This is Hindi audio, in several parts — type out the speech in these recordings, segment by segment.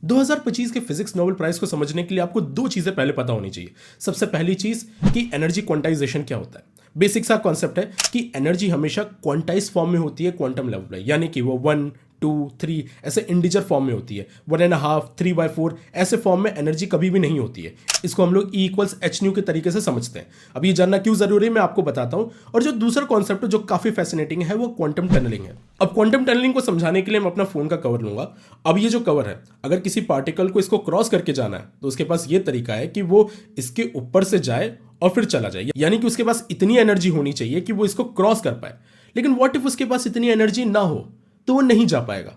2025 के फिजिक्स नोबेल प्राइज को समझने के लिए आपको दो चीजें पहले पता होनी चाहिए। सबसे पहली चीज कि एनर्जी क्वांटाइजेशन क्या होता है। बेसिक सा कॉन्सेप्ट है कि एनर्जी हमेशा क्वांटाइज फॉर्म में होती है क्वांटम लेवल पे, यानी कि वो 1 2 3 ऐसे इंडिजर फॉर्म में होती है। 1.5 3/4 ऐसे फॉर्म में एनर्जी कभी भी नहीं होती है। इसको हम लोग E=H के तरीके से समझते हैं। अब ये जानना क्यों जरूरी है मैं आपको बताता हूं। और जो दूसरा कॉन्सेप्ट जो काफी फैसिनेटिंग है वो क्वांटम टनलिंग है। अब क्वांटम टनलिंग को समझाने के लिए मैं अपना फोन का कवर लूंगा। अब ये जो कवर है, अगर किसी पार्टिकल को इसको क्रॉस करके जाना है तो उसके पास ये तरीका है कि वो इसके ऊपर से जाए और फिर चला जाए, यानी कि उसके पास इतनी एनर्जी होनी चाहिए कि वो इसको क्रॉस कर पाए। लेकिन व्हाट इफ उसके पास इतनी एनर्जी ना हो तो वो नहीं जा पाएगा।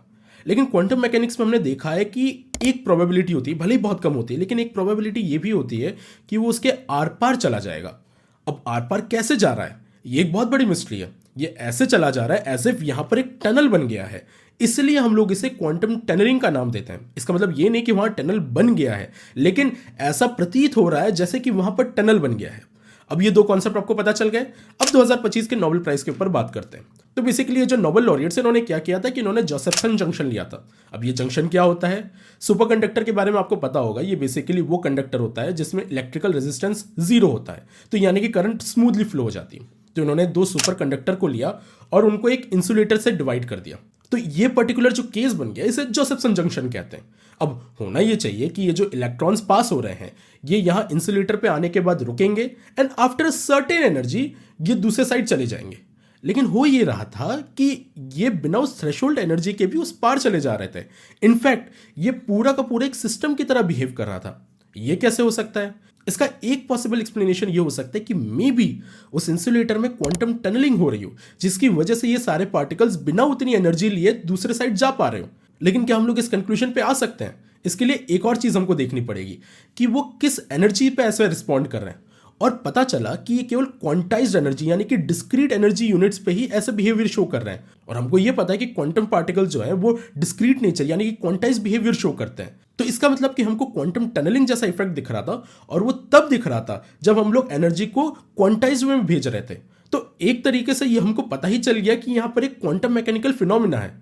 लेकिन क्वांटम मैकेनिक्स में हमने देखा है कि एक प्रोबेबिलिटी होती है, भले ही बहुत कम होती है, लेकिन एक प्रोबेबिलिटी ये भी होती है कि वो उसके आर पार चला जाएगा। अब आर पार कैसे जा रहा है ये एक बहुत बड़ी मिस्ट्री है। ये ऐसे चला जा रहा है एज इफ यहां पर एक टनल बन गया है, इसलिए हम लोग इसे क्वांटम टनलिंग का नाम देते हैं। इसका मतलब ये नहीं कि वहां टनल बन गया है, लेकिन ऐसा प्रतीत हो रहा है जैसे कि वहां पर टनल बन गया है। अब ये दो कॉन्सेप्ट आपको पता चल गए। अब 2025 के नोबेल प्राइज के ऊपर बात करते हैं। तो बेसिकली ये जो नोबेल लॉरियट्स इन्होंने क्या किया था कि इन्होंने जोसेफसन जंक्शन लिया था। अब ये जंक्शन क्या होता है? सुपर कंडक्टर के बारे में आपको पता होगा। ये बेसिकली वो कंडक्टर होता है जिसमें इलेक्ट्रिकल रेजिस्टेंस 0 होता है, तो यानी कि करंट स्मूथली फ्लो हो जाती है। तो इन्होंने दो सुपर कंडक्टर को लिया और उनको एक इंसुलेटर से डिवाइड कर दिया। तो ये पर्टिकुलर जो केस बन गया इसे जोसेफसन जंक्शन कहते हैं। अब होना ये चाहिए कि ये जो इलेक्ट्रॉन्स पास हो रहे हैं ये यहाँ इंसुलेटर पे आने के बाद रुकेंगे and after a certain energy ये दूसरे साइड चले जाएंगे। लेकिन हो ये रहा था कि ये बिना उस थ्रेशोल्ड एनर्जी के भी उस पार चले जा रहे थे। इनफैक्ट ये पूरा का पूरा एक सिस्टम की तरह बिहेव कर रहा था। ये कैसे हो सकता है? इसका एक पॉसिबल एक्सप्लेनेशन ये हो सकता है कि मे बी उस इंसुलेटर में क्वांटम टनलिंग हो रही हो, जिसकी वजह से ये सारे पार्टिकल्स बिना उतनी एनर्जी लिए दूसरे साइड जा पा रहे हो। लेकिन क्या हम लोग इस कंक्लूजन पे आ सकते हैं? इसके लिए एक और चीज हमको देखनी पड़ेगी कि वो किस एनर्जी पे ऐसे रिस्पॉन्ड कर रहे हैं। और पता चला कि ये केवल क्वांटाइज्ड एनर्जी यानी कि डिस्क्रीट एनर्जी यूनिट्स पे ही ऐसे बिहेवियर शो कर रहे हैं। और हमको ये पता है कि क्वांटम पार्टिकल जो है वो डिस्क्रीट नेचर यानी कि क्वांटाइज्ड बिहेवियर शो करते हैं। तो इसका मतलब कि हमको क्वांटम टनलिंग जैसा इफेक्ट दिख रहा था, और वो तब दिख रहा था जब हम लोग एनर्जी को क्वांटाइज्ड में भेज रहे थे। तो एक तरीके से ये हमको पता ही चल गया कि यहां पर एक क्वांटम मैकेनिकल फिनोमिना है।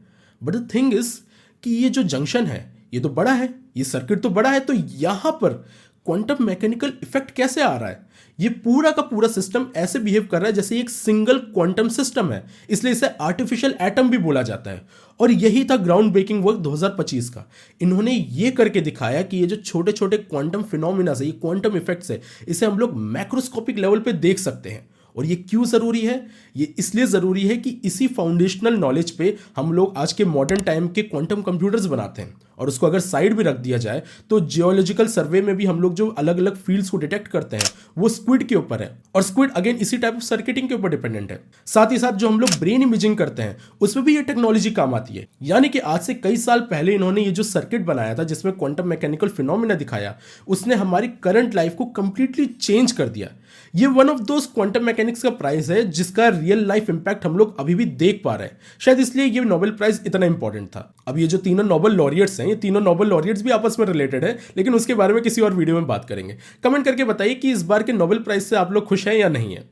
बट द थिंग इज कि ये जो जंक्शन है ये तो बड़ा है, ये सर्किट तो बड़ा है, तो यहां पर क्वांटम मैकेनिकल इफेक्ट कैसे आ रहा है? ये पूरा का पूरा सिस्टम ऐसे बिहेव कर रहा है जैसे एक सिंगल क्वांटम सिस्टम है, इसलिए इसे आर्टिफिशियल एटम भी बोला जाता है। और यही था ग्राउंड ब्रेकिंग वर्क 2025 का। इन्होंने ये करके दिखाया कि ये जो छोटे छोटे क्वांटम फिनोमिना है, ये क्वांटम इफेक्ट्स है, इसे हम लोग मैक्रोस्कोपिक लेवल पे देख सकते हैं। और ये क्यों जरूरी है? ये इसलिए जरूरी है कि इसी फाउंडेशनल नॉलेज पे हम लोग आज के मॉडर्न टाइम के क्वांटम कंप्यूटर्स बनाते हैं। और उसको अगर साइड भी रख दिया जाए तो जियोलॉजिकल सर्वे में भी हम लोग जो अलग अलग फील्ड्स को डिटेक्ट करते हैं वो स्क्विड के ऊपर है। और स्क्विड अगेन इसी टाइप ऑफ सर्किटिंग के ऊपर डिपेंडेंट है। साथ ही साथ जो हम लोग ब्रेन इमेजिंग करते हैं उसमें भी ये टेक्नोलॉजी काम आती है। यानी कि आज से कई साल पहले इन्होंने ये जो सर्किट बनाया था जिसमें क्वांटम मैकेनिकल फिनोमिना दिखाया, उसने हमारी करंट लाइफ को कंप्लीटली चेंज कर दिया। ये one of those quantum mechanics का प्राइज है जिसका रियल लाइफ इंपैक्ट हम लोग अभी भी देख पा रहे हैं। शायद इसलिए ये नोबेल प्राइज इतना इंपॉर्टेंट था। अब ये जो तीनों नोबेल लॉरियट्स हैं, ये तीनों नोबेल लॉरियट्स भी आपस में रिलेटेड है, लेकिन उसके बारे में किसी और वीडियो में बात करेंगे। कमेंट करके बताइए कि इस बार के नोबेल प्राइज से आप लोग खुश हैं या नहीं है।